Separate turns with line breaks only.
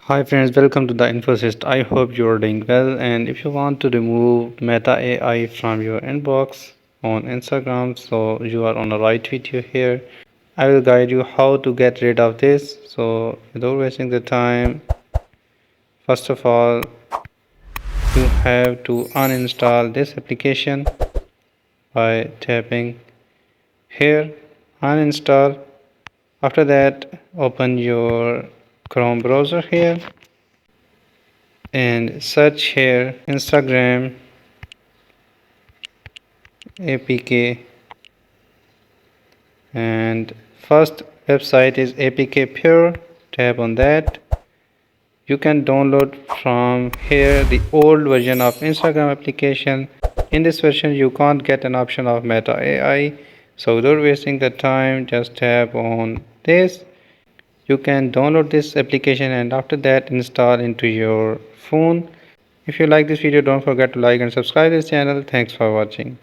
Hi friends, welcome to the infoxist. I hope you are doing well, and if you want to remove Meta AI from your inbox on Instagram, so you are on the right video here. I will guide you how to get rid of this. So without wasting the time, first of all, you have to uninstall this application by tapping here, uninstall. After that, open your Chrome browser here and search here Instagram APK, and first website is APK Pure. Tap on that. You can download from here the old version of Instagram application. In this version you can't get an option of Meta AI, so without wasting the time, just tap on this. You can download this application and after that install into your phone. If you like this video, don't forget to like and subscribe this channel. Thanks for watching.